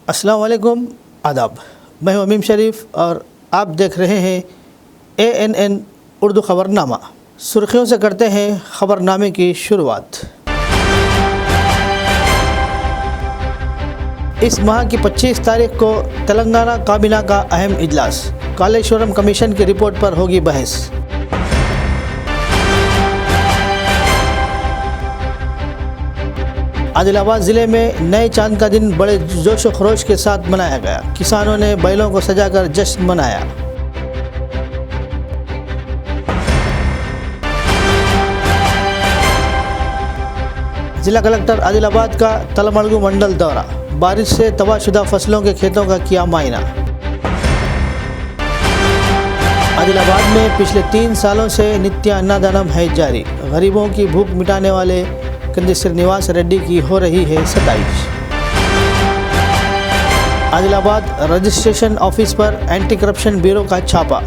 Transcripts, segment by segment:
अस्सलाम वालेकुम, आदाब। मैं हूं अमीम शरीफ और आप देख रहे हैं ANN उर्दू ख़बरनामा। सुर्खियों से करते हैं ख़बरनामे की शुरुआत। इस माह की 25 तारीख को तेलंगाना काबीना का अहम इजलास, कालेश्वरम कमीशन की रिपोर्ट पर होगी बहस। आदिलाबाद ज़िले में नए चांद का दिन बड़े जोश व खरोश के साथ मनाया गया। किसानों ने बैलों को सजाकर जश्न मनाया। जिला कलेक्टर आदिलाबाद का तलमड़गु मंडल दौरा, बारिश से तबाहशुदा फसलों के खेतों का किया मायना। आदिलाबाद में पिछले 3 सालों से नित्य अन्नदानम है जारी। गरीबों की भूख मिटाने वाले कंदी श्रीनिवास रेड्डी की हो रही है सताइश। आदिलाबाद रजिस्ट्रेशन ऑफिस पर एंटी करप्शन ब्यूरो का छापा,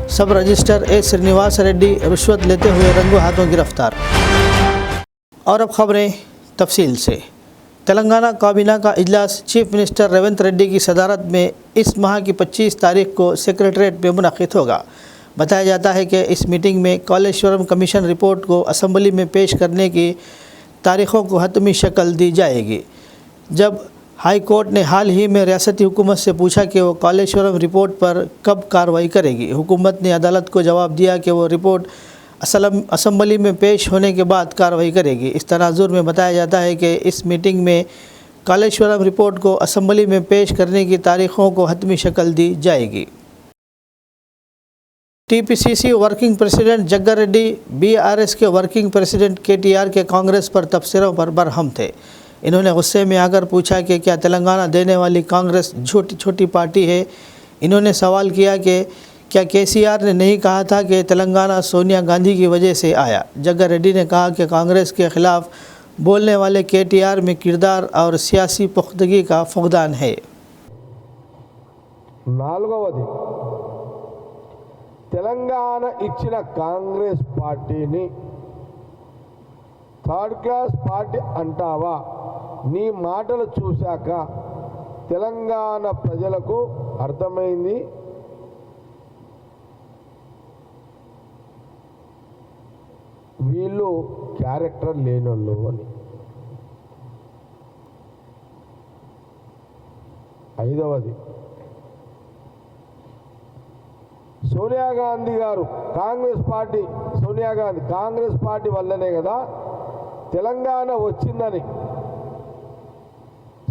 सब रजिस्टर ए श्रीनिवास रेड्डी रिश्वत लेते हुए रंगों हाथों गिरफ्तार। और अब खबरें तफसील से। तेलंगाना काबीना का इजलास चीफ मिनिस्टर रेवंत रेड्डी की सदारत में इस माह की 25 तारीख को सेक्रेटरीट में मुनक़िद होगा। बताया जाता है कि इस मीटिंग में कालेश्वरम कमीशन रिपोर्ट को असम्बली में पेश करने की तारीख़ों को हतमी शक्ल दी जाएगी। जब हाई कोर्ट ने हाल ही में रियासती हुकूमत से पूछा कि वो कालेश्वरम रिपोर्ट पर कब कार्रवाई करेगी, हुकूमत ने अदालत को जवाब दिया कि वो रिपोर्ट असम्बली में पेश होने के बाद कार्रवाई करेगी। इस तनाजुर में बताया जाता है कि इस मीटिंग में कालेश्वरम रिपोर्ट को असम्बली में पेश करने की तारीख़ों को हतमी शक्ल दी जाएगी। TPCC वर्किंग प्रेसिडेंट जग्गा रेड्डी BRS के वर्किंग प्रेसिडेंट KTR के कांग्रेस पर तबसरों पर बरहम थे। इन्होंने गुस्से में आकर पूछा कि क्या तेलंगाना देने वाली कांग्रेस छोटी पार्टी है। इन्होंने सवाल किया कि क्या KCR ने नहीं कहा था कि तेलंगाना सोनिया गांधी की वजह से आया। जग्गा रेड्डी ने कहा कि कांग्रेस के ख़िलाफ़ बोलने वाले KTR में किरदार और सियासी पुख्तगी का फुक़दान है। తెలంగాణ ఇచ్చిన కాంగ్రెస్ పార్టీని థర్డ్ క్లాస్ పార్టీ అంటావా? నీ మాటలు చూశాక తెలంగాణ ప్రజలకు అర్థమైంది వీళ్ళు క్యారెక్టర్ లేనోళ్ళు అని. ఐదవది, సోనియా గాంధీ గారు కాంగ్రెస్ పార్టీ, సోనియా గాంధీ కాంగ్రెస్ పార్టీ వల్లనే కదా తెలంగాణ వచ్చిందని,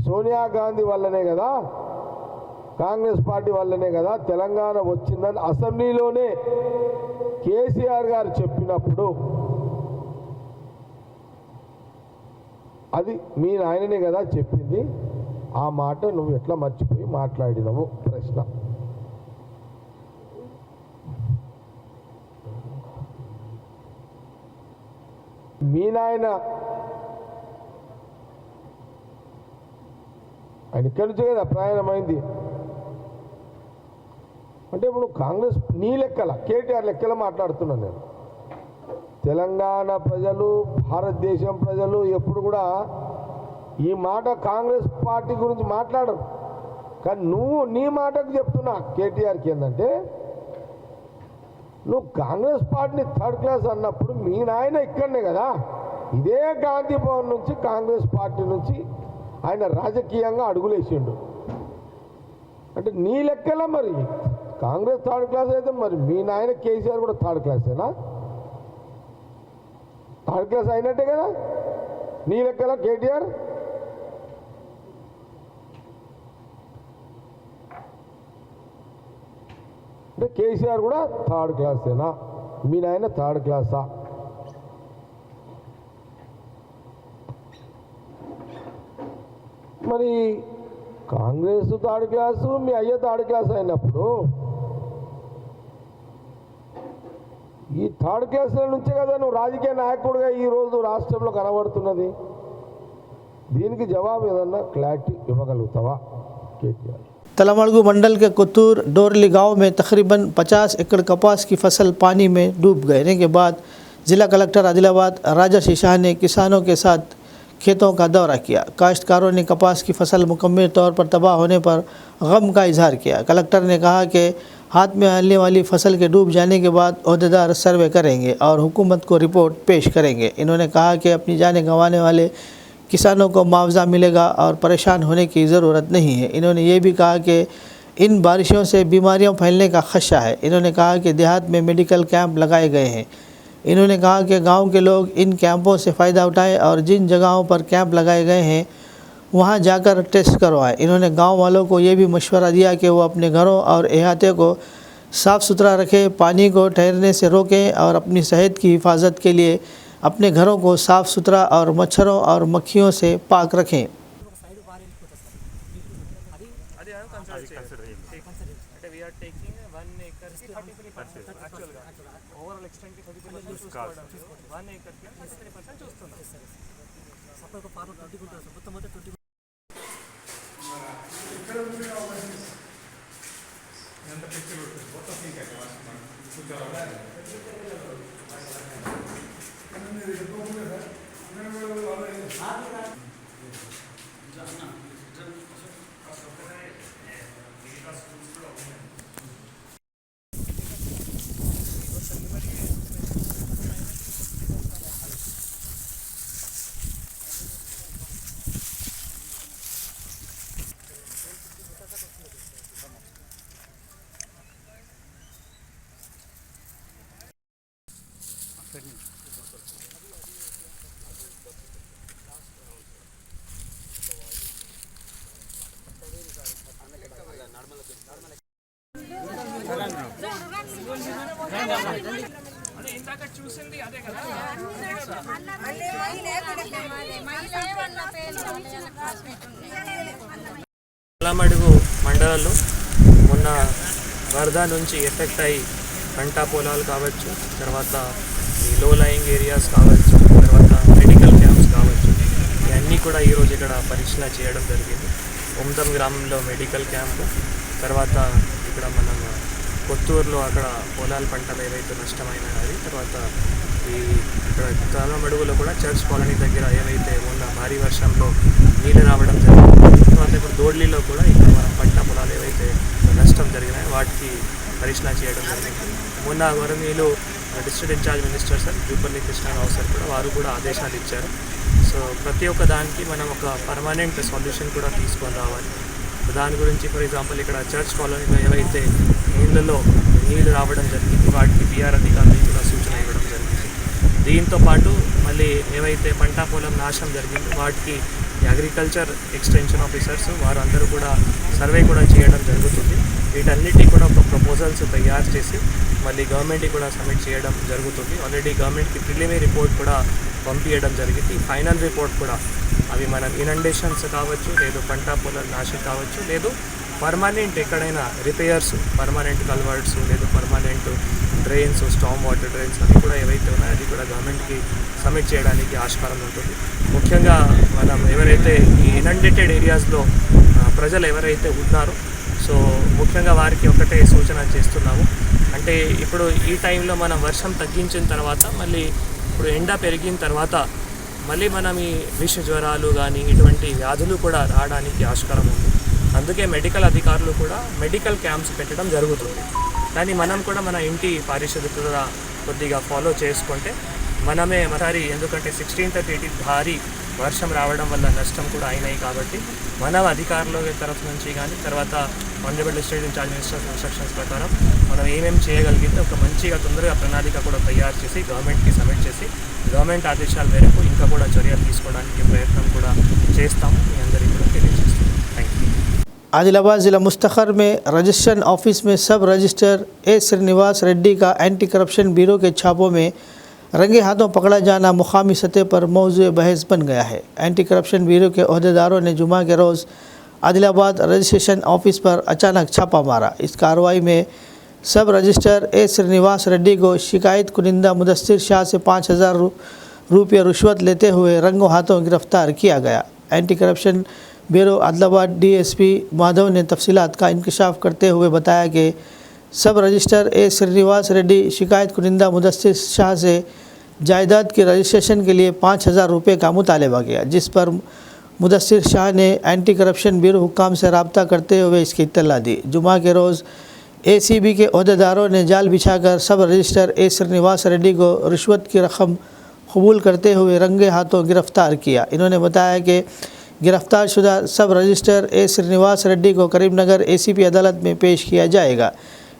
సోనియా గాంధీ వల్లనే కదా కాంగ్రెస్ పార్టీ వల్లనే కదా తెలంగాణ వచ్చిందని అసెంబ్లీలోనే కేసీఆర్ గారు చెప్పినప్పుడు అది మీ నాయననే కదా చెప్పింది. ఆ మాట నువ్వు ఎట్లా మర్చిపోయి మాట్లాడినవు? ప్రశ్న. మీ నాయన ఆయన ఇక్కడి నుంచే కదా ప్రయాణమైంది. అంటే ఇప్పుడు కాంగ్రెస్ నీ లెక్కల KTR లెక్కల మాట్లాడుతున్నాను నేను. తెలంగాణ ప్రజలు, భారతదేశం ప్రజలు ఎప్పుడు కూడా ఈ మాట కాంగ్రెస్ పార్టీ గురించి మాట్లాడరు. కానీ నువ్వు నీ మాటకు చెప్తున్నా KTRకి ఏంటంటే, నువ్వు కాంగ్రెస్ పార్టీని థర్డ్ క్లాస్ అన్నప్పుడు మీ నాయన ఇక్కడనే కదా, ఇదే గాంధీ భవన్ నుంచి కాంగ్రెస్ పార్టీ నుంచి ఆయన రాజకీయంగా అడుగులేసిండు. అంటే నీ లెక్కల మరి కాంగ్రెస్ థర్డ్ క్లాస్ అయితే మరి మీ నాయన KCR కూడా థర్డ్ క్లాసేనా? థర్డ్ క్లాస్ అయినట్టే కదా నీ లెక్కల KTR. అంటే KCR కూడా థర్డ్ క్లాసేనా? మీ నాయన థర్డ్ క్లాసా? మరి కాంగ్రెస్ థర్డ్ క్లాసు, మీ అయ్య థర్డ్ క్లాస్ అయినప్పుడు ఈ థర్డ్ క్లాసుల నుంచే కదా నువ్వు రాజకీయ నాయకుడిగా ఈరోజు రాష్ట్రంలో కనబడుతున్నది. దీనికి జవాబు ఏదన్నా క్లారిటీ ఇవ్వగలుగుతావా KTR? तलमड़गु मंडल के कुतूर डोरली गांव में तकरीबन 50 एकड़ कपास की फसल पानी में डूब गए के बाद ज़िला कलेक्टर आदिलाबाद राजा शाह ने किसानों के साथ खेतों का दौरा किया। काश्तकारों ने कपास की फसल मुकम्मल तौर पर तबाह होने पर गम का इजहार किया। कलेक्टर ने कहा कि हाथ में आने वाली फसल के डूब जाने के बाद ओहदेदार सर्वे करेंगे और हुकूमत को रिपोर्ट पेश करेंगे। इन्होंने कहा कि अपनी जानें गंवाने वाले किसानों को मुआवजा मिलेगा और परेशान होने की ज़रूरत नहीं है। इन्होंने ये भी कहा कि इन बारिशों से बीमारियां फैलने का खदशा है। इन्होंने कहा कि देहात में मेडिकल कैंप लगाए गए हैं। इन्होंने कहा कि गांव के लोग इन कैंपों से फ़ायदा उठाएं और जिन जगहों पर कैंप लगाए गए हैं वहां जाकर टेस्ट करवाएं। इन्होंने गांव वालों को ये भी मशवरा दिया कि वो अपने घरों और अहाते को साफ़ सुथरा रखें, पानी को ठहरने से रोकें और अपनी सेहत की हिफाजत के लिए अपने घरों को साफ़ सुथरा और मच्छरों और मक्खियों से पाक रखें। అంటే వీఆర్ టేకింగ్ 1 acre 30% యాక్చువల్గా ఓవరాల్ ఎక్స్టెంట్కి 30% చూసుకోవడం 1 acreకి 30% చూస్తున్నాం సపరేట్ ఫార్మర్ 20 గుంటలు మొత్తం మొత్తం 20 అదే ఇందాక చూసింది అదే కదా అల్లమడుగు మండలంలో మొన్న వరద నుంచి ఎఫెక్ట్ అయ్యి పంట పొలాలు కావచ్చు, తర్వాత ఈ లో లయింగ్ ఏరియాస్ కావచ్చు, తర్వాత మెడికల్ క్యాంప్స్ కావచ్చు, ఇవన్నీ కూడా ఈరోజు ఇక్కడ పరీక్షణ చేయడం జరిగింది. ఉమ్దం గ్రామంలో మెడికల్ క్యాంపు, తర్వాత ఇక్కడ మనం కొత్తూరులో అక్కడ పొలాల పంటలు ఏవైతే నష్టమైనాయి, తర్వాత ఈ ఇక్కడ అల్లమడుగులో కూడా చర్చ్ కాలనీ దగ్గర ఏవైతే మొన్న భారీ వర్షంలో నీళ్ళు రావడం జరిగింది, తర్వాత ఇప్పుడు దోడ్లీలో కూడా ఇక్కడ మన పంట పొలాలు ఏవైతే నష్టం జరిగినాయో వాటికి పరీక్షణ చేయడం జరిగింది. మొన్న Warangal district in charge minister sir Jupally Krishna Rao sir కూడా వారు కూడా ఆదేశాలు ఇచ్చారు. సో ప్రతి ఒక్క దానికి మనం ఒక పర్మనెంట్ సొల్యూషన్ కూడా తీసుకొని రావాలి. దాని గురించి ఫర్ ఎగ్జాంపుల్ ఇక్కడ చర్చ్ కాలనీలో ఏవైతే నీళ్ళలో నీళ్ళు రావడం జరిగింది వాటికి బీఆర్ అధికారులు కూడా సూచన ఇవ్వడం జరిగింది. దీంతో పాటు మళ్ళీ ఏవైతే పంట పొలం నాశనం జరిగిందో వాటికి అగ్రికల్చర్ ఎక్స్టెన్షన్ ఆఫీసర్స్ వారు అందరూ కూడా సర్వే కూడా చేయడం జరుగుతుంది. వీటన్నిటి కూడా ఒక ప్రపోజల్స్ తయారు చేసి మళ్ళీ గవర్నమెంట్కి కూడా సబ్మిట్ చేయడం జరుగుతుంది. ఆల్రెడీ గవర్నమెంట్కి ప్రిలిమినరీ రిపోర్ట్ కూడా పంపించడం జరిగింది. ఫైనల్ రిపోర్ట్ కూడా అవి మనం ఇనండేషన్స్ కావచ్చు, లేదు పంట పొలం నాశనం కావచ్చు, లేదు పర్మనెంట్ ఎక్కడైనా రిపేర్స్, పర్మనెంట్ కల్వర్ట్స్, లేదు permanent drains, storm water drains అవి కూడా ఏవైతే ఉన్నాయో అది కూడా గవర్నమెంట్కి సబ్మిట్ చేయడానికి ఆస్కారం ఉంటుంది. ముఖ్యంగా మనం ఎవరైతే ఈ ఇనండేటెడ్ ఏరియాస్లో ప్రజలు ఎవరైతే ఉన్నారో సో ముఖ్యంగా వారికి ఒకటే సూచన చేస్తున్నాము. అంటే ఇప్పుడు ఈ టైంలో మనం వర్షం తగ్గించిన తర్వాత మళ్ళీ ఇప్పుడు ఎండ పెరిగిన తర్వాత మళ్ళీ మనం ఈ విష జ్వరాలు కానీ ఇటువంటి వ్యాధులు కూడా రావడానికి ఆస్కారం ఉంది. అందుకే మెడికల్ అధికారులు కూడా మెడికల్ క్యాంప్స్ పెట్టడం జరుగుతుంది. కానీ మనం కూడా మన ఇంటి పారిశుద్ధ్యత కొద్దిగా ఫాలో చేసుకుంటే మనమే మరి, ఎందుకంటే 16th 18th భారీ వర్షం రావడం వల్ల నష్టం కూడా అయినాయి కాబట్టి మన అధికారుల తరఫు నుంచి కానీ తర్వాత honourable district in charge minister instructions ప్రకారం మనం ఏమేమి చేయగలిగితే ఒక మంచిగా తొందరగా ప్రణాళిక కూడా తయారు చేసి గవర్నమెంట్కి సబ్మిట్ చేసి గవర్నమెంట్ ఆదేశాల మేరకు ఇంకా కూడా చర్యలు తీసుకోవడానికి ప్రయత్నం కూడా చేస్తాము. మీ అందరికీ కూడా తెలియజేస్తాము. Thank you. आदिलाबाद ज़िला मुस्तखर में रजिस्ट्रेशन ऑफिस में सब रजिस्टर ए श्रीनिवास रेड्डी का एंटी करप्शन ब्यूरो के छापों में रंगे हाथों पकड़ा जाना मुकामी सतह पर मौजूद बहस बन गया है। एंटी करप्शन ब्यूरो के अहदेदारों ने जुमा के रोज़ आदिलाबाद रजिस्ट्रेशन ऑफिस पर अचानक छापा मारा। इस कार्रवाई में सब रजिस्टर ए श्रीनिवास रेड्डी को शिकायत कुनिंदा मुदस्सिर शाह से 5,000 रुपये रिश्वत लेते हुए रंगों हाथों गिरफ्तार किया गया। Anti corruption bureau Adilabad DSP Madhav ने तफसीलात का इंकशाफ करते हुए बताया कि सब रजिस्टर ए श्रीनिवास रेड्डी शिकायत कुनिंदा मुदस्सिर शाह से जायदाद के रजिस्ट्रेशन के लिए 5,000 रुपये का मुतालबा किया, जिस पर मुदस्सिर शाह ने एंटी करप्शन ब्यूरो हुक्काम से रब्ता करते हुए इसकी इत्तला दी। जुमा के रोज़ ACB के अहदेदारों ने जाल बिछाकर सब रजिस्टर ए श्रीनिवास रेड्डी को रिश्वत की रकम कबूल करते हुए रंगे हाथों गिरफ़्तार किया। इन्होंने बताया कि गिरफ़्तार शुदा सब रजिस्टर ए श्रीनिवास रेड्डी को करीमनगर ACP अदालत में पेश किया जाएगा।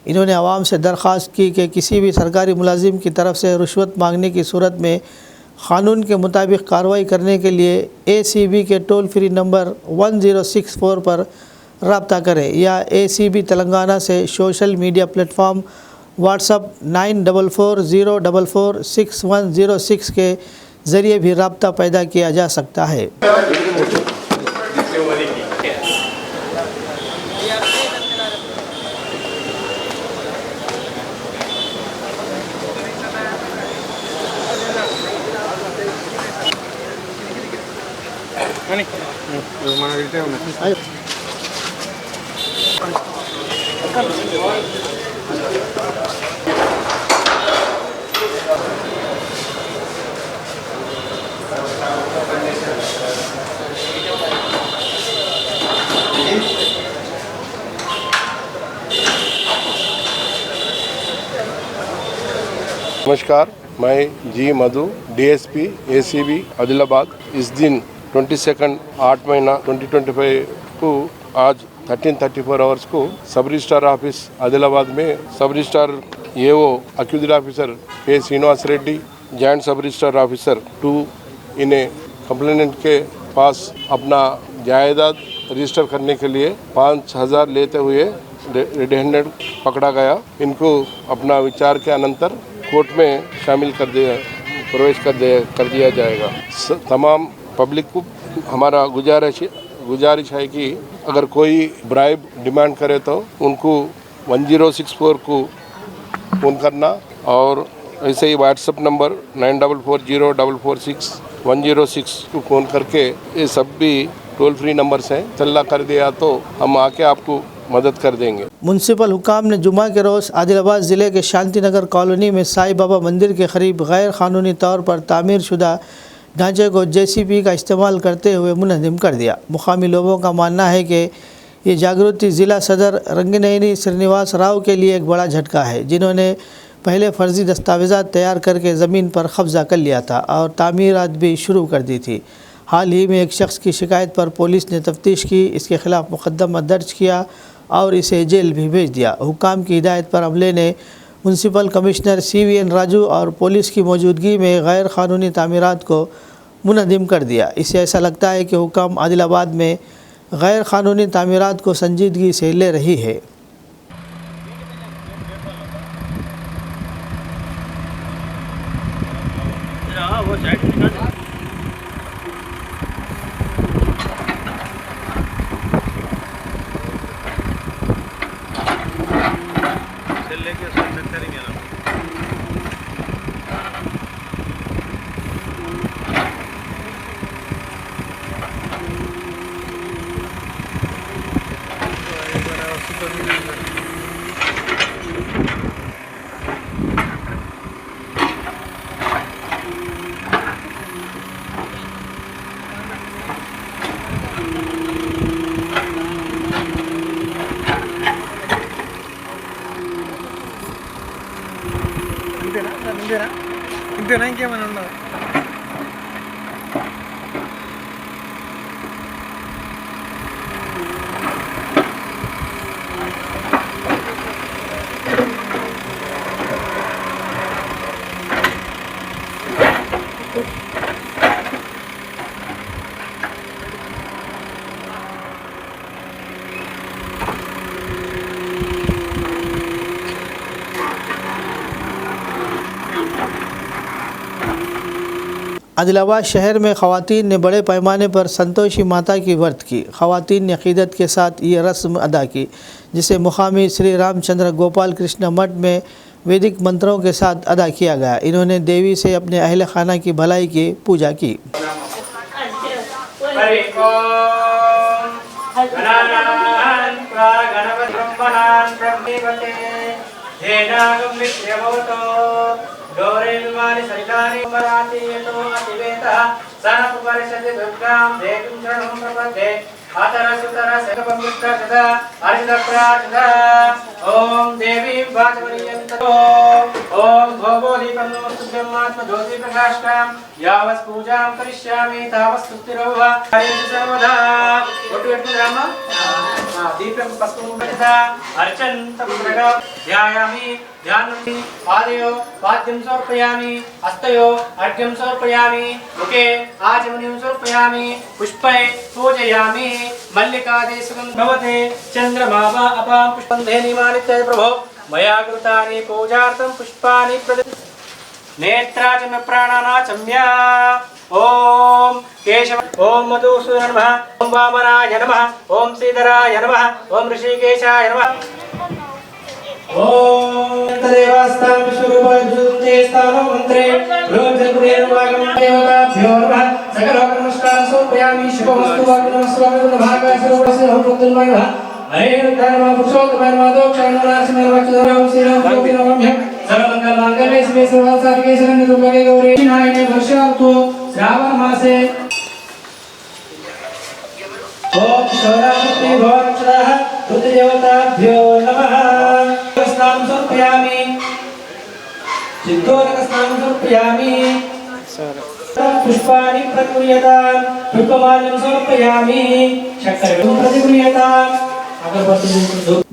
इन्होंने आवाम से दरख्वास्त की कि किसी भी सरकारी मुलाजिम की तरफ से रिश्वत मांगने की सूरत में क़ानून के मुताबिक कार्रवाई करने के लिए ACB के टोल फ्री नंबर 1064 पर रब्ता करें या ACB तेलंगाना से सोशल मीडिया प्लेटफॉर्म व्हाट्सअप 9440446106 के ज़रिए भी रब्ता पैदा किया जा सकता है। नमस्कार, मैं जी मधु DSP ACB आदिलाबाद। इस दिन 22 8 महीना 2025 को आज 13:34 आवर्स को सब रजिस्ट्रार ऑफिस आदिलाबाद में sub registrar AO accused officer K Srinivas Reddy, joint sub registrar officer 2 इन्हें कंप्लेनेंट के पास अपना जायदाद रजिस्टर करने के लिए 5,000 लेते हुए रेड हैंडेड पकड़ा गया। इनको अपना विचार के अनंतर कोर्ट में शामिल प्रवेश कर दिया जाएगा। तमाम पब्लिक को हमारा गुजारिश है कि अगर कोई ब्राइब डिमांड करे तो उनको 1064 को फ़ोन करना और ऐसे ही व्हाट्सएप नंबर 9440446106 को फ़ोन करके ये सब भी टोल फ्री नंबर्स हैं, चल्ला कर दिया तो हम आके आपको मदद कर देंगे। म्युनिसिपल हुकाम ने जुमा के रोज़ आदिलाबाद ज़िले के शांति नगर कॉलोनी में साईं बाबा मंदिर के करीब गैर क़ानूनी तौर पर तामीर शुदा ढांचे को JCB का इस्तेमाल करते हुए मुनहदिम कर दिया। मुकामी लोगों का मानना है कि ये जागृति ज़िला सदर रंगनयनी श्रीनिवास राव के लिए एक बड़ा झटका है, जिन्होंने पहले फ़र्जी दस्तावेज़ात तैयार करके ज़मीन पर कब्ज़ा कर लिया था और तामीरात भी शुरू कर दी थी। हाल ही में एक शख्स की शिकायत पर पुलिस ने तफ्तीश की, इसके खिलाफ मुकदमा दर्ज किया और इसे जेल भी भेज दिया। हुकाम की हिदायत पर अमले ने म्युनिसिपल कमिश्नर CVN राजू और पुलिस की मौजूदगी में गैर क़ानूनी तामीरात को मुनहदिम कर दिया। इससे ऐसा लगता है कि हुकाम आदिलाबाद में गैर क़ानूनी तामीरात को संजीदगी से ले रही है। ఇంతేనా ఇంకేమైనా ఉండవు? आदिलाबाद शहर में ख़वातीन ने बड़े पैमाने पर संतोषी माता की व्रत की। ख़वातीन ने अक़ीदत के साथ ये रस्म अदा की, जिसे मुकामी श्री रामचंद्र गोपाल कृष्ण मठ में वैदिक मंत्रों के साथ अदा किया गया। इन्होंने देवी से अपने अहल खाना की भलाई की पूजा की। गौरे विमानि सरितानि मराति यतो अतिवेतः सनपरिषदि दुर्गां देवीं शरणं प्रपद्ये अतरसुतरसकपमित्रजदा अर्जितप्राजदा ॐ देवीं वाचमनियन्ततो ॐ भोगोदीपं नमस्तुभ्यमात्मज्योतिप्रकाशकां यावत् पूजां करिष्यामि तावत् स्तुतिरोह हरिं सर्वदा राम दीपं पस्पुमुखदा अर्चन्तं प्रगा ध्यायामि ध्यानमि पादयो पाद्यं समर्पयामि हस्तयो अर्घ्यं समर्पयामि मुखे आचमनीं समर्पयामि पुष्पै पूजयामि मल्लिकादि सुगन्धवते चन्द्रमा वा अपां पुष्पं धेनिमानित्य प्रभो मया कृतानि पूजार्थं पुष्पाणि नेत्राचम्य प्राणानाचम्य ओम केशव ओम मधुसूदन नमः ओम वामनाय नमः ओम श्रीधराय नमः ओम ऋषिकेशाय नमः ओम तदेवास्तां विश्वरूपजुते स्थानं मंत्रे रोजपुरेर्वागं देवताभ्यो नमः सकलोकनमस्कारं समर्पयामि शुभमस्तु वाग्नमस्वामिनो भागाय सर्वस्य होमकृतमय हरे धर्म पुरुषोत्तम माधोक्षाणनाशिनवक्षरं श्रीराम भक्तिनवम्यं सर्वमंगलमांगल्ये शिवे सर्वासाधिके शरण्ये त्र्यंबके गौरी नारायणे वर्षाऋतु श्रावण मासे ओम शौरामूर्ति भवनक्षरः रुद्रदेवताभ्यो नमः स्नानं समर्पयामि सिद्धोदकस्नानं समर्पयामि पुष्पाणि प्रकुर्यतां पुष्पमाल्यं समर्पयामि शक्करं प्रतिकुर्यतां।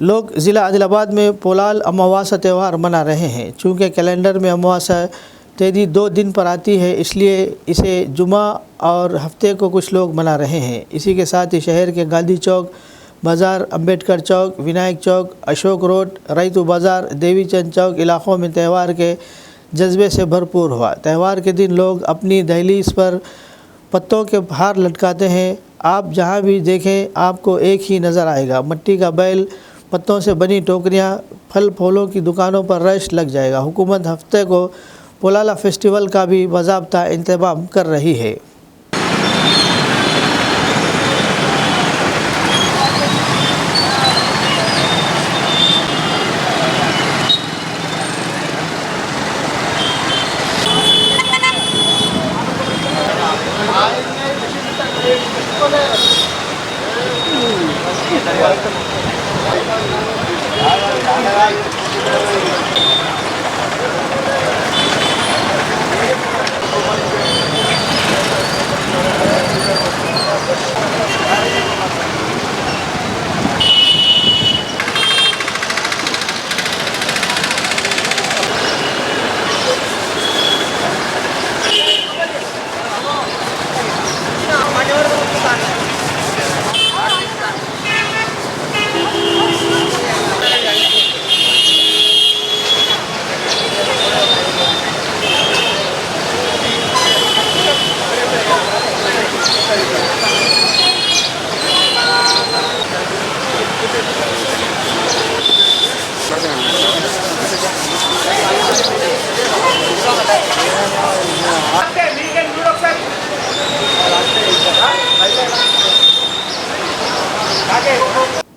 लोग ज़िला आदिलाबाद में पोलाल अमावस्या त्यौहार मना रहे हैं। चूँकि कैलेंडर में अमावस्या तिथि 2 दिन पर आती है, इसलिए इसे जुमा और हफ्ते को कुछ लोग मना रहे हैं। इसी के साथ ही शहर के गांधी चौक बाज़ार, अंबेडकर चौक, विनायक चौक, अशोक रोड, रईतू बाज़ार, देवीचंद चौक इलाक़ों में त्यौहार के जज्बे से भरपूर हुआ। त्यौहार के दिन लोग अपनी दहलीज पर पत्तों के हार लटकाते हैं। आप जहां भी देखें आपको एक ही नज़र आएगा, मिट्टी का बैल, पत्तों से बनी टोकरियां, फल फूलों की दुकानों पर रश लग जाएगा। हुकूमत हफ्ते को पोलाला फेस्टिवल का भी बाज़ाब्ता इंतज़ाम कर रही है।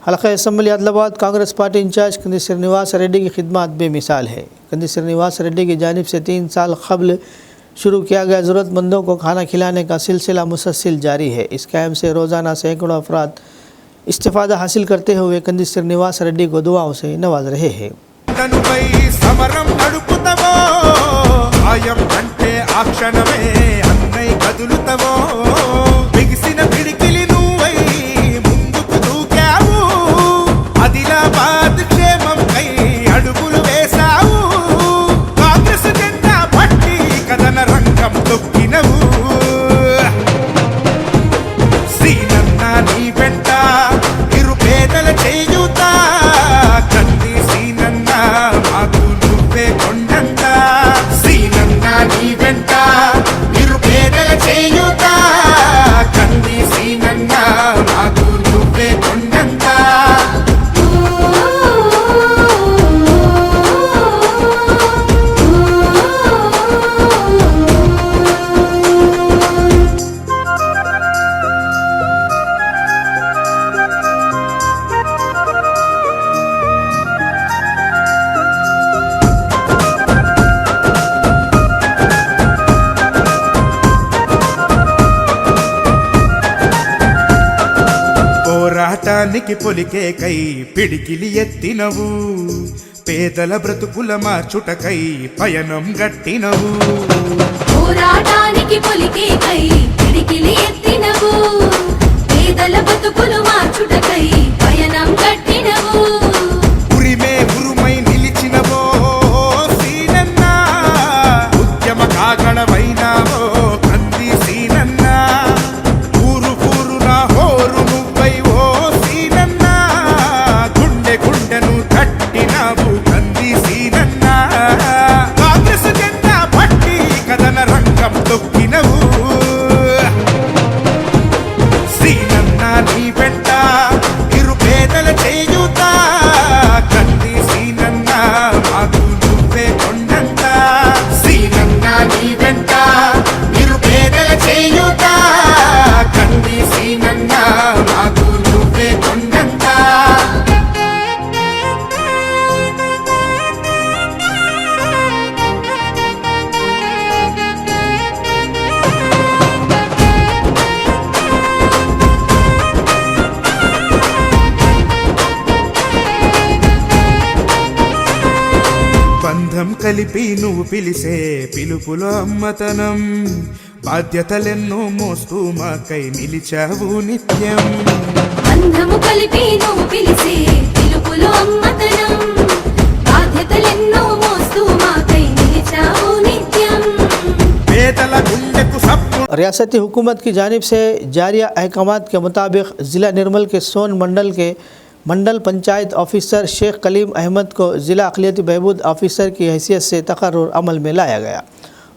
हल्का assembly Adilabad Congress party in charge Kandi Srinivas Reddy की खिदमत बेमिसाल है। कंदी श्रीनिवास रेड्डी की जानिब से 3 साल कबल शुरू किया गया ज़रूरतमंदों को खाना खिलाने का सिलसिला मुसलसल जारी है। इस कैम्प से रोज़ाना सैकड़ों अफराद इस्तिफ़ादा हासिल करते हुए कंदी श्रीनिवास रेड्डी को दुआओं से नवाज रहे हैं। ఆదిలాబాద్ క్షేమం కై అడుగులు వేసావు, కాంగ్రెస్ జెండా పట్టి కథన రంగం తొక్కినవు. సీనన్న నీ వెంట నిరుపేదల చేయూత, కంది సీనన్న మాకు నువ్వే కొండంత. సీనన్న నీ వెంట నిరుపేదల చేయూత, పోరాటానికి పొలికేకై పిడికిలి ఎత్తినవు, పేదల బ్రతుకుల మార్చుటకై పయనం గట్టినవు. పోరాటానికి పొలికేకై పిడికిలి ఎత్తినవు, పేదల బతుకులు మార్చుటకై పయనం కట్టినవు. ఉరిమే ఉరుమై నిలిచినవో సీనన్న, ఉద్యమ కాగడవైనావో కంది సీనన్న. ఊరు ఊరున హోరు నువ్వై ఓ సీనన్న, గుండె గుండెను తట్టినావు కంది సీనన్న. కాంగ్రెస్ జెండా పట్టి కథన రంగం తొక్కినవు. సీనన్న నీ వెంట నిరుపేదల చేయూత, కంది సీనన్న మాకు నువ్వే కొండంత. సీనన్న నీ వెంట నిరుపేదల చేయూత, కంది సీనన్న మాకు నువ్వే కొండంత. బంధం కలిపి నువ్వు పిలిసే పిలుపులో అమ్మతనం, బాధ్యతలెన్నో మోస్తూ మాకై నిలిచావు నిత్యం. బంధము కలిపి నువ్వు పిలిసే పిలుపులో అమ్మతనం, బాధ్యతలెన్నో మోస్తూ మాకై నిలిచావు నిత్యం. పేదల గుండెకు సప్పు रियासती हुकूमत की जानिब से जारी अहकामात के मुताबिक ज़िला निर्मल के सोन मंडल के मंडल पंचायत ऑफिसर शेख कलीम अहमद को ज़िला अक़लियती बहबूद ऑफिसर की हैसियत से तक़र्रुर अमल में लाया गया।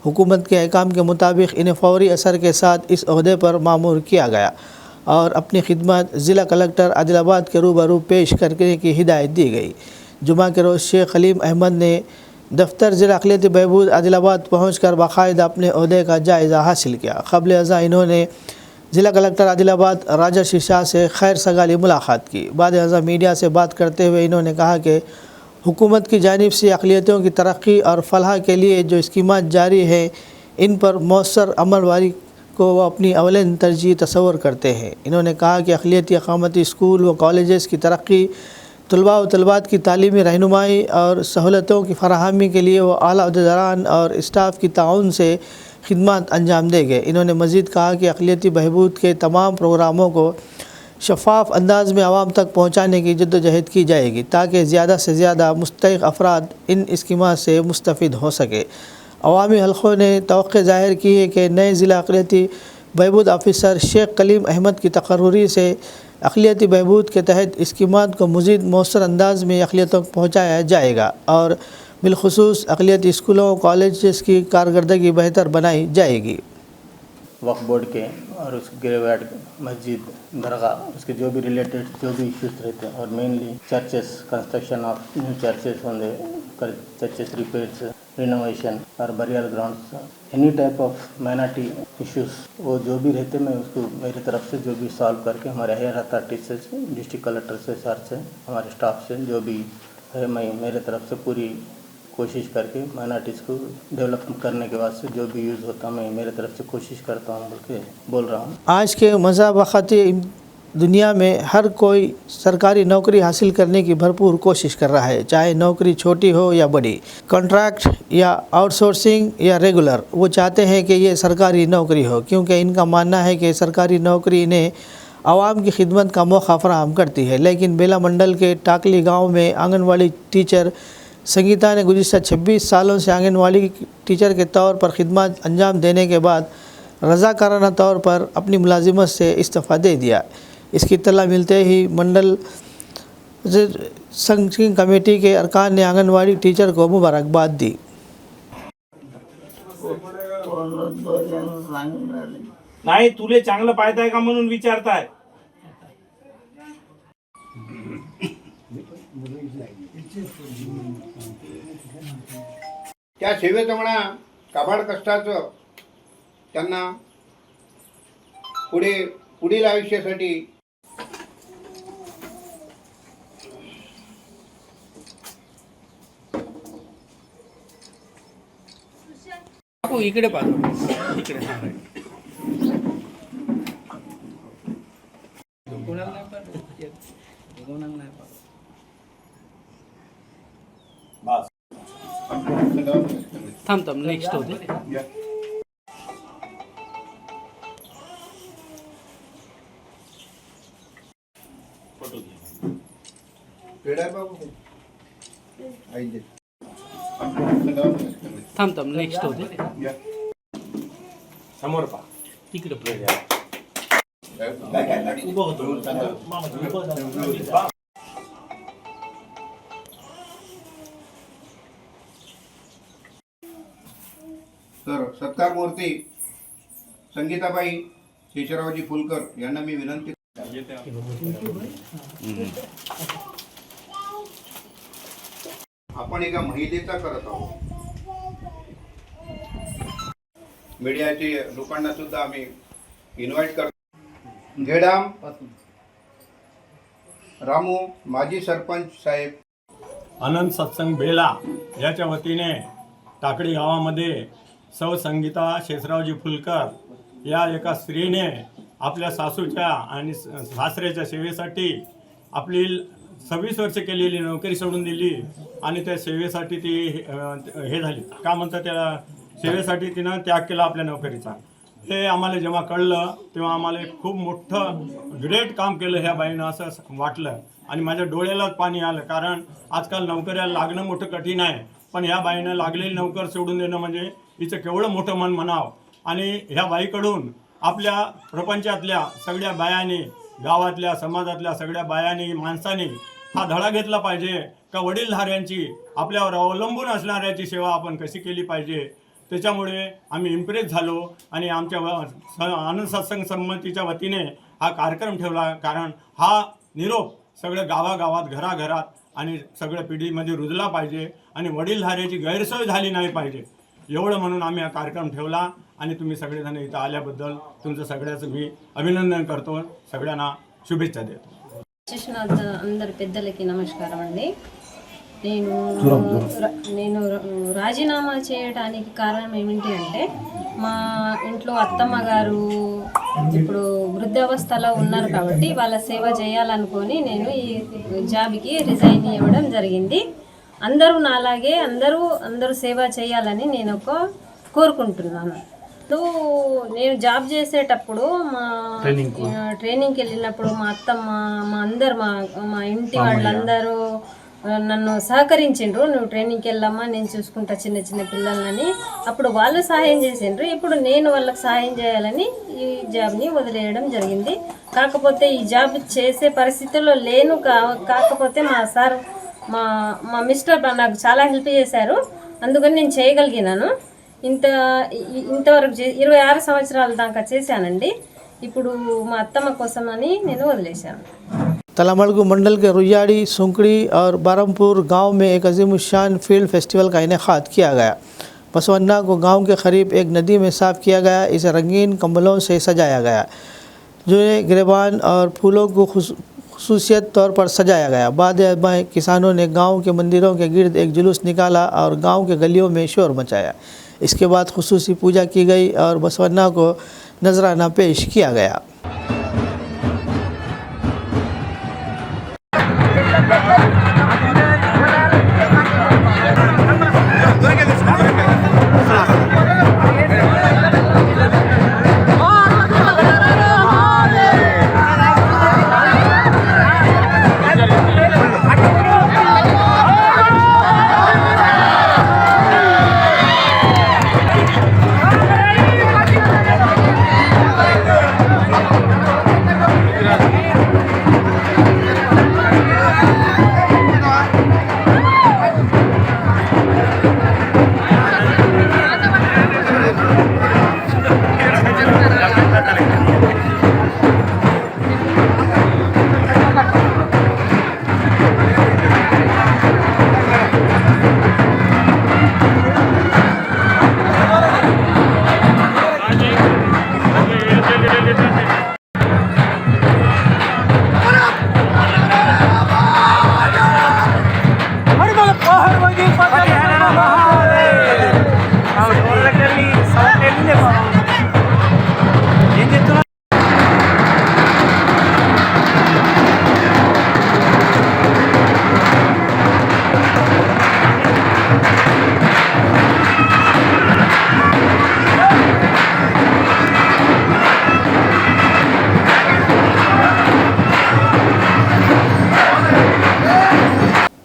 हुकूमत के अहकाम के मुताबिक इन्हें फ़ौरी असर के साथ इस ओहदे पर मामूर किया गया और अपनी खिदमत ज़िला कलेक्टर आदिलाबाद के रूबरू पेश करने की हिदायत दी गई। जुमा के रोज़ शेख कलीम अहमद ने दफ्तर ज़िला अक़लियती बहबूद आदिलाबाद पहुँचकर बाकायदा अपने ओहदे का जायज़ा हासिल किया। क़ब्ल अज़ा इन्होंने ज़िला कलेक्टर आदिलाबाद राजर्षि शाह से खैर सगाली मुलाकात की। बाद अज़ा मीडिया से बात करते हुए इन्होंने कहा कि हुकूमत की जानिब से अक़लियतों की तरक्की और फलाह के लिए जो स्कीमात जारी हैं, इन पर मौसर अमलवारी को वो अपनी अवलन तरजीह तस्वर करते हैं। इन्होंने कहा कि अक़लियती अक़ामती स्कूल व कॉलेजेस की तरक्की, तलबा व तलबात की तालीमी रहनुमाई और सहूलतों की फराहमी के लिए वो आला अहदेदारान और स्टाफ की ताउन से खिदमत अंजाम देंगे। इन्होंने मज़ीद कहा कि अक़लियती बहबूद के तमाम प्रोग्रामों को शफ़ाफ़ अंदाज में आवाम तक पहुँचाने की जद्दोजहद की जाएगी ताकि ज़्यादा से ज़्यादा मुस्तहिक़ अफराद इन स्कीमात से मुस्तफ़िद हो सके। अवामी हलक़ों ने तवक्को ज़ाहिर की है कि नए ज़िला अक़लियती बहबूद ऑफिसर शेख कलीम अहमद की तक़र्रुरी से अक़लियती बहबूद के तहत स्कीमात को मज़ीद मौसर अंदाज में अक़लियतों को पहुँचाया जाएगा और बिलख़ुसूस अक़लियती स्कूलों कॉलेजेस की कारकर्दगी बेहतर बनाई जाएगी। वक्फ बोर्ड के और उस गिरवाड मस्जिद दरगाह उसके जो भी रिलेटेड जो भी इश्यूज रहते हैं और mainly churches construction of new churches होंगे, चर्चेस रिपेयर्स, रिनोवेशन और burial grounds, any type of minority issues वो जो भी रहते मैं उसको मेरी तरफ से जो भी सॉल्व करके हमारे हायर अथॉरिटी से, डिस्ट्रिक्ट कलेक्टर से, सर से, हमारे स्टाफ से जो भी है मैं मेरे तरफ से पूरी कोशिश करके माइनॉरिटीज़ को डेवलप करने के वास्ते जो भी यूज़ होता मैं मेरे तरफ से कोशिश करता हूँ बोल रहा हूँ। आज के मज़ाबख़ती दुनिया में हर कोई सरकारी नौकरी हासिल करने की भरपूर कोशिश कर रहा है, चाहे नौकरी छोटी हो या बड़ी, कॉन्ट्रैक्ट या आउटसोर्सिंग या रेगुलर। वो चाहते हैं कि ये सरकारी नौकरी हो क्योंकि इनका मानना है कि सरकारी नौकरी इन्हें आवाम की खिदमत का मौका फराहम करती है। लेकिन बेला मंडल के टाकली गाँव में आंगनवाड़ी टीचर संगीता ने गुज़िश्ता 26 सालों से आंगनवाड़ी टीचर के तौर पर खिदमत अंजाम देने के बाद रज़ाकाराना तौर पर अपनी मुलाजिमत से इस्तीफ़ा दे दिया। इसकी इत्तला मिलते ही मंडल संघ कमेटी के अरकान ने आंगनवाड़ी टीचर को मुबारकबाद दी। नाही तुले चांगलं पाहताय का म्हणून विचारताय। त्या सेवेचं म्हणा काबाड कष्टाचं त्यांना पुढील आयुष्यासाठी इकडे पाहतो इकडे थांब नेक्स्ट होते थांब नेक्स्ट होते समोर पहा तिकडे तर सत्कार मूर्ती संगीताबाई शेषरावजी फुलकर यांना मी विनंती आपण एका महिलेचा करत आहोत. मीडियाचे लोकांना सुद्धा आम्ही इन्व्हाइट करतो. गेडाम रामू माजी सरपंच साहेब, आनंद सत्संग बेला याच्या वतीने टाकळी गावामध्ये सौ संगीता शेषरावजी फुलकर या एका स्त्रीने आपल्या सासूच्या आणि सासऱ्याच्या सेवेसाठी आपली 26 वर्ष केलेली नोकरी सोडून दिली आणि त्या सेवेसाठी ती हे झाली, का म्हणतात त्याला, सेवेसाठी तिनं त्याग केला आपल्या नोकरीचा. हे आम्हाला जेव्हा कळलं तेव्हा आम्हाला एक खूप मोठं ग्रेट काम केलं ह्या बाईनं असं वाटलं आणि माझ्या डोळ्यालाच पाणी आलं. कारण आजकाल नोकऱ्याला लागणं मोठं कठीण आहे, पण ह्या बाईनं लागलेली नोकर सोडून देणं म्हणजे हिचं केवढं मोठं मन म्हणावं. आणि ह्या बाईकडून आपल्या प्रपंचातल्या सगळ्या बायांनी, गावातल्या समाजातल्या सगळ्या बायांनी, माणसांनी हा धडा घेतला पाहिजे का वडीलधाऱ्यांची, आपल्यावर अवलंबून असणाऱ्याची सेवा आपण कशी केली पाहिजे. त्याच्यामुळे आम्ही इम्प्रेस झालो आणि आमच्या आनंद सत्संग संमतीच्या वतीने हा कार्यक्रम ठेवला. कारण हा निरोप सगळ्या गावागावात, घराघरात आणि सगळ्या पिढीमध्ये रुजला पाहिजे आणि वडीलधाऱ्याची गैरसोय झाली नाही पाहिजे, एवढं म्हणून आम्ही हा कार्यक्रम ठेवला. आणि तुम्ही सगळेजण इथं आल्याबद्दल तुमचं सगळ्याचं मी अभिनंदन करतो, सगळ्यांना शुभेच्छा देतो. అందరు పెద్దలకి నమస్కారం అండి. నేను రాజీనామా చేయడానికి కారణం ఏమిటి అంటే మా ఇంట్లో అత్తమ్మ గారు ఇప్పుడు వృద్ధావస్థలో ఉన్నారు కాబట్టి వాళ్ళ సేవ చేయాలనుకొని నేను ఈ జాబ్కి రిజైన్ ఇవ్వడం జరిగింది. అందరూ నాలాగే అందరూ సేవ చేయాలని నేను కోరుకుంటున్నాను. నేను జాబ్ చేసేటప్పుడు మా ట్రైనింగ్కి వెళ్ళినప్పుడు మా అత్తమ్మ, మా ఇంటి వాళ్ళందరూ నన్ను సహకరించిండ్రు. నువ్వు ట్రైనింగ్కి వెళ్ళమ్మా, నేను చూసుకుంటా చిన్న చిన్న పిల్లలని. అప్పుడు వాళ్ళు సహాయం చేసిండ్రు. ఇప్పుడు నేను వాళ్ళకి సహాయం చేయాలని ఈ జాబ్ని వదిలేయడం జరిగింది. కాకపోతే ఈ జాబ్ చేసే పరిస్థితుల్లో లేను. కాకపోతే మా సార్, మా మిస్టర్ నాకు చాలా హెల్ప్ చేశారు, అందుకని నేను చేయగలిగినాను. ఇంతవరకు 26 సంవత్సరాల దాకా చేశానండి. ఇప్పుడు మా అత్తమ్మ కోసమని నేను వదిలేశాను. तलामड़गू मंडल के रुयाड़ी, सुंकड़ी और बारमपुर गांव में एक अजीमुशान फील्ड फेस्टिवल का इनेकाद किया गया. बसवन्ना को गांव के करीब एक नदी में साफ़ किया गया. इसे रंगीन कंबलों से सजाया गया, जो गिरेबान और फूलों को खुसूसियत तौर पर सजाया गया. बाद में किसानों ने गांव के मंदिरों के गिर्द एक जुलूस निकाला और गांव के गलियों में शोर मचाया. इसके बाद खुसूसी पूजा की गई और बसवन्ना को नजराना पेश किया गया.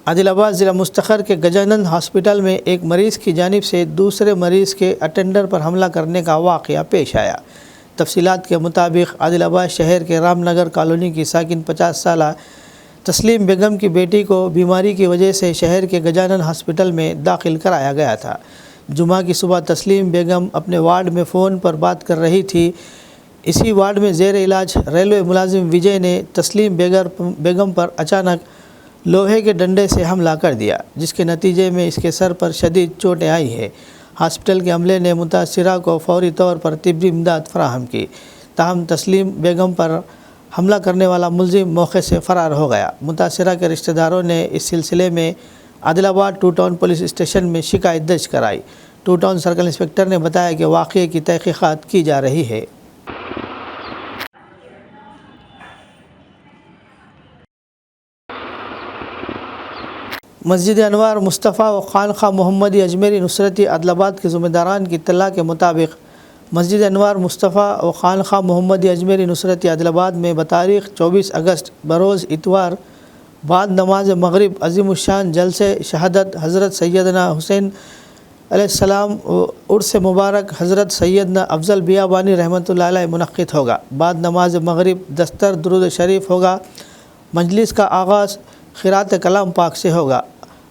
आदिलाबाद ज़िला मुस्तखर के गजानंद हॉस्पिटल में एक मरीज़ की जानिब से दूसरे मरीज़ के अटेंडर पर हमला करने का वाक़या पेश आया। तफसीलात के मुताबिक आदिलाबाद शहर के रामनगर कॉलोनी की साकिन 50 साला तस्लीम बेगम की बेटी को बीमारी की वजह से शहर के गजानंद हॉस्पिटल में दाखिल कराया गया था। जुमा की सुबह तस्लीम बेगम अपने वार्ड में फ़ोन पर बात कर रही थी। इसी वार्ड में ज़ेर इलाज रेलवे मुलाजिम विजय ने तस्लीम बेगम पर अचानक लोहे के डंडे से हमला कर दिया, जिसके नतीजे में इसके सर पर शदीद चोटें आई है। हॉस्पिटल के अमले ने मुतासिरा को फौरी तौर पर तिब्बी इमदाद फराहम की। ताहम तस्लीम बेगम पर हमला करने वाला मुलजिम मौके से फ़रार हो गया। मुतासिरा के रिश्तेदारों ने इस सिलसिले में Adilabad two town police station में शिकायत दर्ज कराई। टू टाउन सर्कल इंस्पेक्टर ने बताया कि वाक़ये की तहक़ीक़ात की जा रही है। मस्जिद अनवार मुस्तफ़ा व खानखा मोहम्मदी अजमेरी नुसरती आदिलाबाद के ज़िम्मेदारान की इत्तला के मुताबिक मस्जिद अनवार मुस्तफ़ा व खानखा मोहम्मदी अजमेरी नुसरती आदिलाबाद में बतारीख़ 24 अगस्त बरोज़ इतवार बाद नमाज मगरिब अज़ीमुश्शान जलसे शहादत हज़रत सैयदना हुसैन अलैहिस्सलाम उर्स मुबारक हज़रत सैयदना अफजल बियाबानी रहमतुल्लाह अलैह मुनक़्क़िद होगा। बाद नमाज मगरिब दस्तर दुरूद शरीफ होगा। मजलिस का आगाज़ क़िरात कलाम पाक से होगा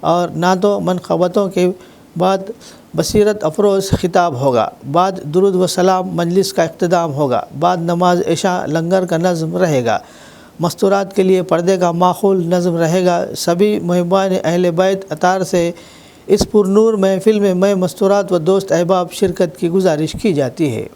और नातो मनक़बतों के बाद बसीरत अफरोज़ खिताब होगा। बाद दुरूद व सलाम मजलिस का इख्तिताम होगा। बाद नमाज इशा लंगर का नज़्म रहेगा। मस्तूरात के लिए पर्दे का माहौल नज़्म रहेगा। सभी मुहिब्बान अहले बैत अतार से इस पुरनूर महफिल में मैं मस्तूरात व दोस्त अहबाब शिरकत की गुजारिश की जाती है।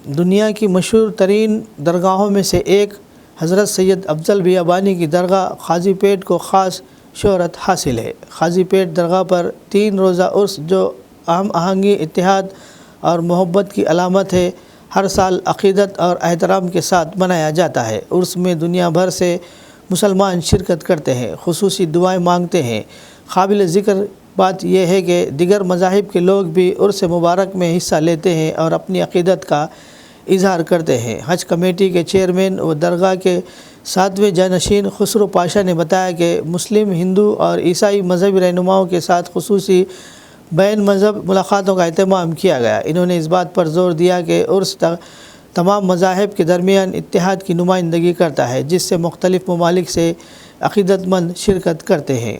दुनिया की मशहूर तरीन दरगाहों में से एक हज़रत सैयद अफजल बियाबानी की दरगाह खाजीपेट को ख़ास शोहरत हासिल है। खाजीपेट दरगाह पर 3 रोज़ा उर्स जो अहम आहंगी इत्तेहाद और मोहब्बत की अलामत है, हर साल अक़ीदत और एहतराम के साथ मनाया जाता है। उर्स में दुनिया भर से मुसलमान शिरकत करते हैं, खुसूसी दुआएं मांगते हैं। काबिल ज़िक्र बात यह है कि दिगर मज़ाहिब के लोग भी उर्स मुबारक में हिस्सा लेते हैं और अपनी अक़ीदत का इजहार करते हैं। हज कमेटी के चेयरमैन व दरगाह के 7वें जानशीन खुसरो पाशा ने बताया कि मुस्लिम, हिंदू और ईसाई मजहबी रहनुमाओं के साथ खुसूसी बैन मज़हब मुलाक़ातों का एहतमाम किया गया। इन्होंने इस बात पर ज़ोर दिया कि उर्स तमाम मज़ाहिब के दरमियान इत्तेहाद की नुमाइंदगी करता है, जिससे मुख्तलिफ़ ममालिक से अक़ीदतमंद शिरकत करते हैं।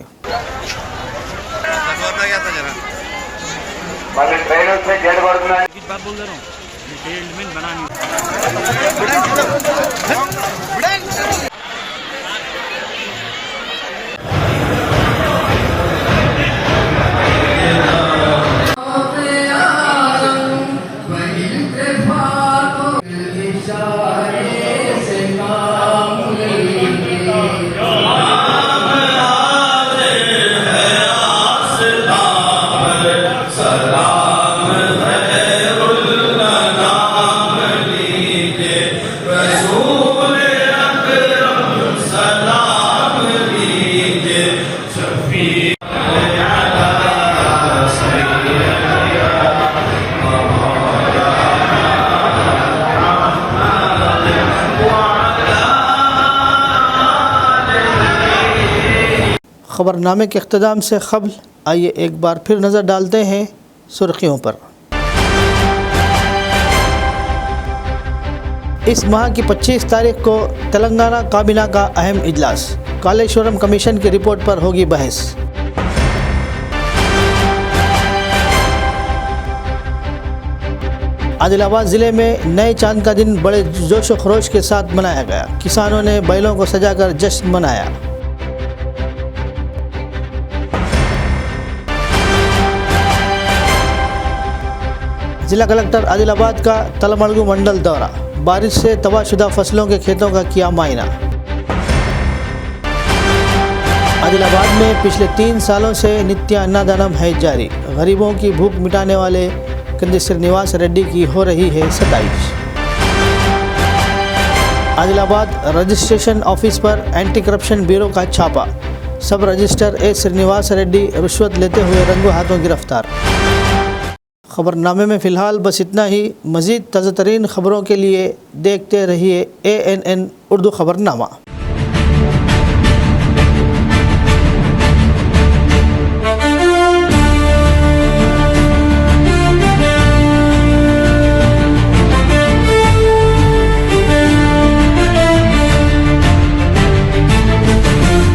ख़बरनामे के इख्तिताम से क़ब्ल आइए एक बार फिर नज़र डालते हैं सुर्खियों पर। इस माह की 25 तारीख को तेलंगाना काबीना का अहम इजलास, कालेश्वरम कमीशन की रिपोर्ट पर होगी बहस। आदिलाबाद ज़िले में नए चांद का दिन बड़े जोश व खरोश के साथ मनाया गया। किसानों ने बैलों को सजाकर जश्न मनाया। जिला कलेक्टर आदिलाबाद का तलमड़गू मंडल दौरा, बारिश से तबाहशुदा फसलों के खेतों का किया मायना। आदिलाबाद में पिछले 3 सालों से नित्य अन्नदानम है जारी। गरीबों की भूख मिटाने वाले कंदी श्रीनिवास रेड्डी की हो रही है सताइश। आदिलाबाद रजिस्ट्रेशन ऑफिस पर एंटी करप्शन ब्यूरो का छापा, सब रजिस्टर ए श्रीनिवास रेड्डी रिश्वत लेते हुए रंगों हाथों गिरफ्तार। खबरनामे में फ़िलहाल बस इतना ही। मज़ीद ताज़ा तरीन खबरों के लिए देखते रहिए ANN उर्दू खबरनामा।